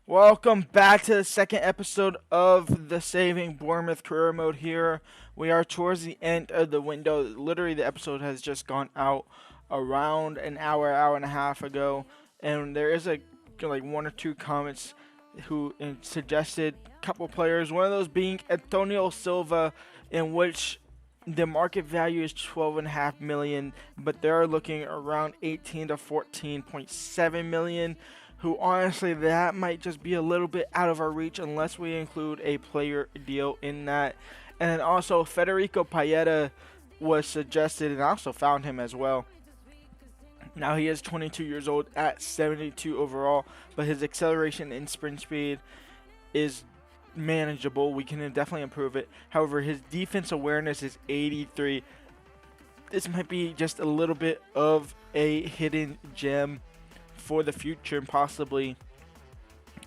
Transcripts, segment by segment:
Welcome back to the second episode of the Saving Bournemouth career mode here. We are towards the end of the window. Literally, the episode has just gone out around an hour and a half ago. And there is like one or two comments who suggested a couple players. One of those being Antonio Silva, in which the market value is 12.5 million, but they're looking around 18 to 14.7 million. Who honestly, that might just be a little bit out of our reach unless we include a player deal in that. And then also Federico Paeta was suggested, and I also found him as well. Now he is 22 years old at 72 overall, but his acceleration and sprint speed is manageable. We can definitely improve it. However, his defense awareness is 83. This might be just a little bit of a hidden gem for the future and possibly,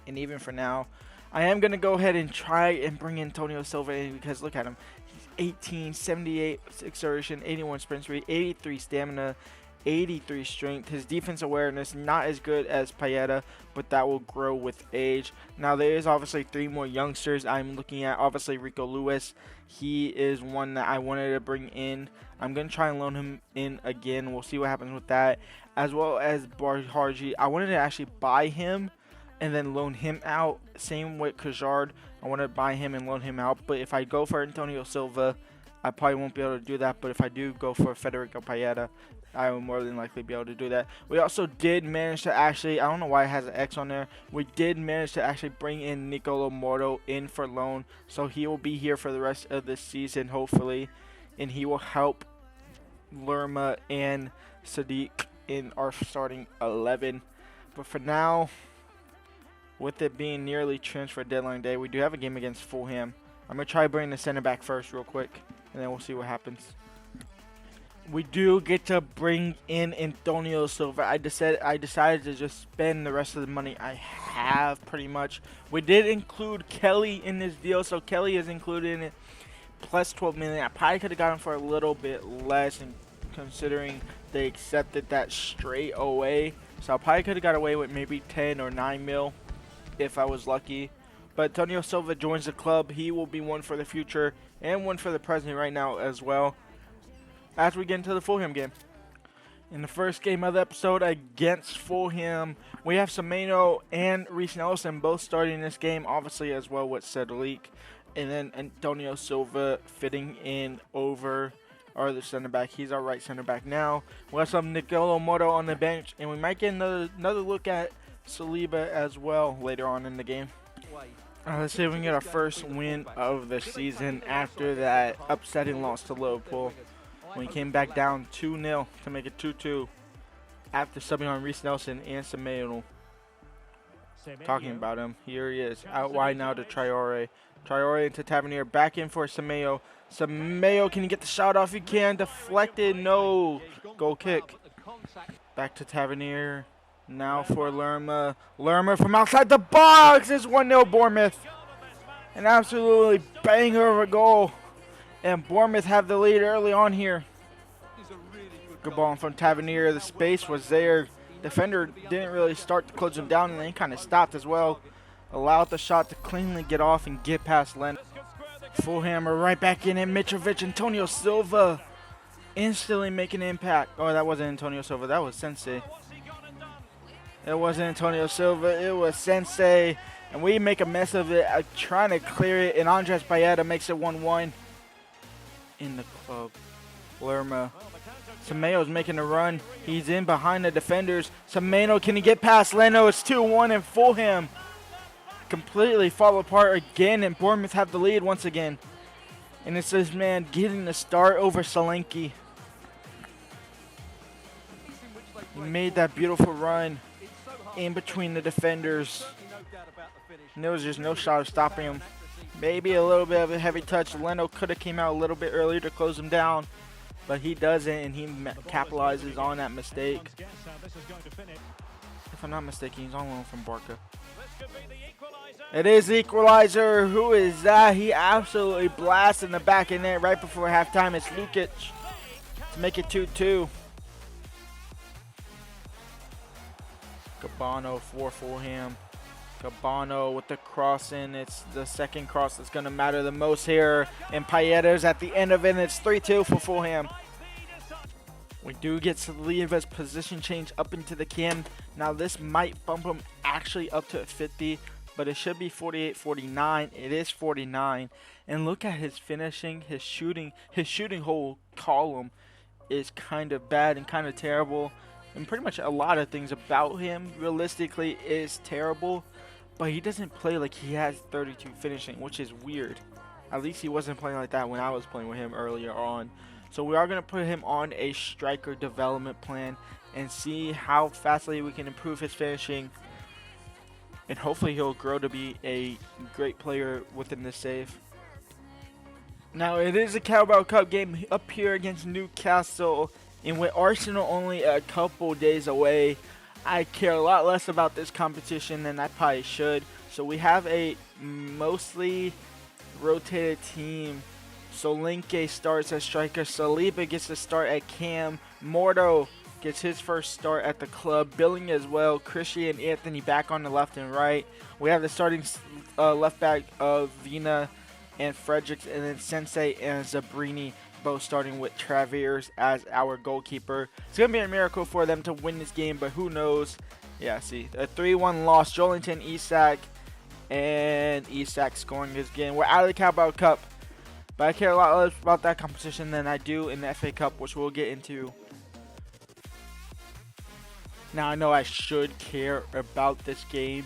and even for now. I am going to go ahead and try and bring Antonio Silva in because look at him. He's 18, 78 acceleration, 81 sprint speed, 83 stamina, 83 strength. His defense awareness not as good as Paeta, but that will grow with age. Now there is obviously three more youngsters I'm looking at. Obviously Rico Lewis, he is one that I wanted to bring in. I'm going to try and loan him in again. We'll see what happens with that. As well as Barharji, I wanted to actually buy him and then loan him out. Same with Kajard, I want to buy him and loan him out. But if I go for Antonio Silva, I probably won't be able to do that. But if I do go for Federico Paeta, I will more than likely be able to do that. We also did manage to actually, I don't know why it has an X on there. We did manage to actually bring in Nicolo Morto in for loan. So he will be here for the rest of the season, hopefully. And he will help Lerma and Sadiq in our starting 11. But for now, with it being nearly transfer deadline day, we do have a game against Fulham. I'm going to try bringing the center back first real quick, and then we'll see what happens. We do get to bring in Antonio Silva. I decided to just spend the rest of the money I have pretty much. We did include Kelly in this deal, so Kelly is included in it. Plus 12 million. I probably could have got him for a little bit less, and considering they accepted that straight away, so I probably could have got away with maybe 10 or 9 mil if I was lucky. But Antonio Silva joins the club. He will be one for the future and one for the present right now as well. As we get into the Fulham game, in the first game of the episode against Fulham, we have Semenyo and Reece Nelson both starting this game, obviously, as well with Cedric. And then Antonio Silva fitting in over our other center back. He's our right center back now. We also have Nicolo Morto on the bench, and we might get another look at Saliba as well later on in the game. Let's see if we can get our first win of the season after that upsetting loss to Liverpool. We came back down 2-0 to make it 2-2 after subbing on Reece Nelson and Semenyo. Talking about him, here he is, out wide now to Traore. Traore into Tavernier, back in for Semenyo. Semenyo, can you get the shot off? He can, deflected, no. Goal kick. Back to Tavernier, now for Lerma. Lerma from outside the box, it's 1-0 Bournemouth. An absolutely banger of a goal. And Bournemouth have the lead early on here. Good ball from Tavernier, the space was there. Defender didn't really start to close him down, and then he kind of stopped as well. Allowed the shot to cleanly get off and get past Len. Fulham are right back in it. Mitrovic, Antonio Silva instantly making an impact. Oh, that wasn't Antonio Silva. That was Sensei. It wasn't Antonio Silva. It was Sensei. And we make a mess of it, trying to clear it. And Andres Paeta makes it 1-1 in the club. Lerma. Semenyo's making a run. He's in behind the defenders. Semenyo, can he get past Leno? It's 2-1 and Fulham completely fall apart again, and Bournemouth have the lead once again. And it's this man getting the start over Solanke. He made that beautiful run in between the defenders, and there was just no shot of stopping him. Maybe a little bit of a heavy touch. Leno could have came out a little bit earlier to close him down, but he doesn't, and he capitalizes on that mistake. If I'm not mistaken, he's on loan from Barca. It is the equalizer. Who is that? He absolutely blasts in the back of net right before halftime. It's Lukic to make it 2-2. Cabano for Fulham. Cabano with the cross in. It's the second cross that's going to matter the most here. And Payetta's at the end of it, and it's 3-2 for Fulham. We do get Saliva's position change up into the cam. Now this might bump him actually up to 50, but it should be 48-49. It is 49. And look at his finishing, his shooting whole column is kind of bad and kind of terrible. And pretty much a lot of things about him realistically is terrible, but he doesn't play like he has 32 finishing, which is weird. At least he wasn't playing like that when I was playing with him earlier on. So we are going to put him on a striker development plan and see how fastly we can improve his finishing. And hopefully he'll grow to be a great player within this save. Now it is a Carabao Cup game up here against Newcastle. And with Arsenal only a couple days away, I care a lot less about this competition than I probably should. So we have a mostly rotated team. Solanke starts as striker. Saliba gets to start at cam. Mordo gets his first start at the club. Billing as well. Christian and Anthony back on the left and right. We have the starting left back of Vina and Fredericks, and then Sensei and Zabrini both starting with Travers as our goalkeeper. It's going to be a miracle for them to win this game, but who knows. Yeah, see, a 3-1 loss. Jolinton, Isak, and Isak scoring this game. We're out of the Carabao Cup. But I care a lot less about that competition than I do in the FA Cup, which we'll get into. Now, I know I should care about this game.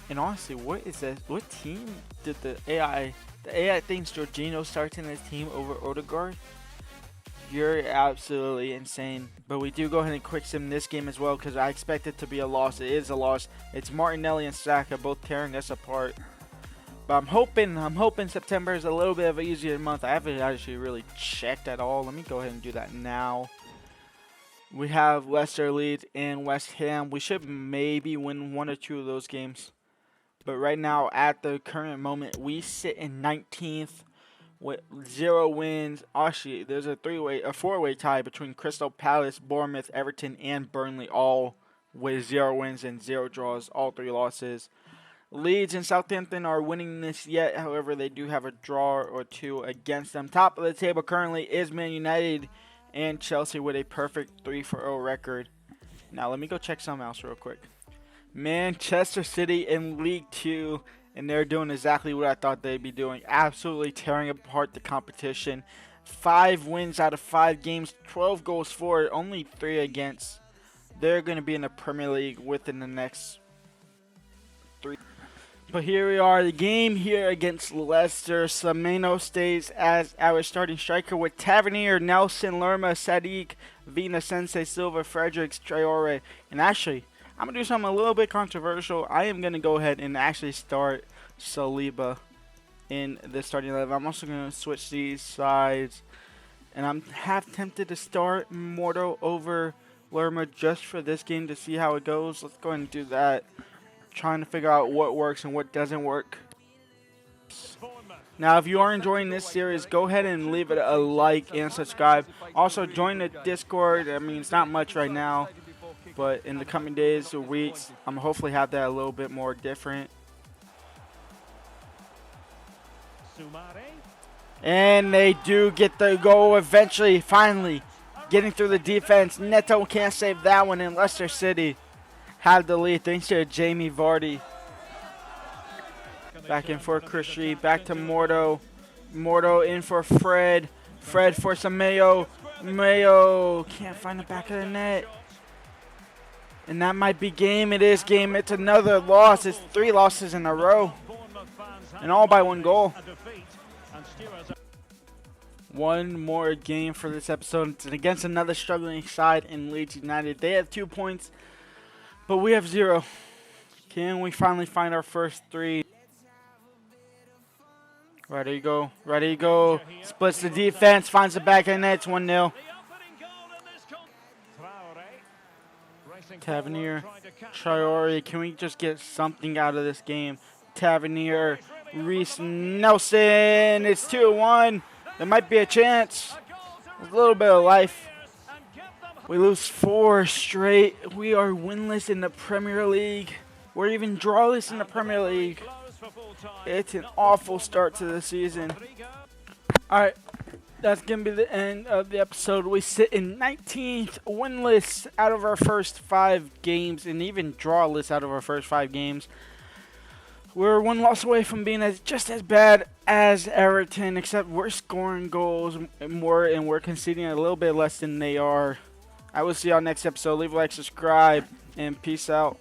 And honestly, what is this? What team did the AI... The AI thinks Jorginho starts in his team over Odegaard? You're absolutely insane. But we do go ahead and quick sim this game as well, because I expect it to be a loss. It is a loss. It's Martinelli and Saka both tearing us apart. But I'm hoping September is a little bit of an easier month. I haven't actually really checked at all. Let me go ahead and do that now. We have Leicester, Leeds, and West Ham. We should maybe win one or two of those games. But right now, at the current moment, we sit in 19th with 0 wins. Actually, there's a four-way tie between Crystal Palace, Bournemouth, Everton, and Burnley, all with 0 wins and 0 draws, all 3 losses. Leeds and Southampton are winning this yet. However, they do have a draw or 2 against them. Top of the table currently is Man United and Chelsea with a perfect 3-0 record. Now, let me go check something else real quick. Manchester City in League 2, and they're doing exactly what I thought they'd be doing. Absolutely tearing apart the competition. 5 wins out of 5 games, 12 goals for, only 3 against. They're going to be in the Premier League within the next 3. But here we are, the game here against Leicester. Semenyo stays as our starting striker with Tavernier, Nelson, Lerma, Sadiq, Vina, Sensei, Silva, Fredericks, Traore. And actually, I'm going to do something a little bit controversial. I am going to go ahead and actually start Saliba in the starting 11. I'm also going to switch these sides. And I'm half tempted to start Mordo over Lerma just for this game to see how it goes. Let's go ahead and do that. Trying to figure out what works and what doesn't work. Now, if you are enjoying this series, go ahead and leave it a like and subscribe. Also, join the Discord. I mean, it's not much right now, but in the coming days or weeks, I'm hopefully have that a little bit more different. And they do get the goal eventually, finally. Getting through the defense. Neto can't save that one in Leicester City. Have the lead thanks to Jamie Vardy. Back in for Christy. Back to Mordo. Mordo in for Fred. Fred for some Mayo. Mayo can't find the back of the net. And that might be game. It is game. It's another loss. It's 3 losses in a row. And all by 1 goal. One more game for this episode. It's against another struggling side in Leeds United. They have 2 points, but we have 0. Can we finally find our first 3? Ready to go. Ready to go. Splits the defense. Finds the back of the net. It's 1-0. Tavernier. Traore. Can we just get something out of this game? Tavernier. Reese Nelson. It's 2-1. There might be a chance. A little bit of life. We lose 4 straight. We are winless in the Premier League. We're even drawless in the Premier League. It's an awful start to the season. Alright, that's going to be the end of the episode. We sit in 19th, winless out of our first 5 games, and even drawless out of our first 5 games. We're one loss away from being just as bad as Everton, except we're scoring goals more and we're conceding a little bit less than they are. I will see y'all next episode. Leave a like, subscribe, and peace out.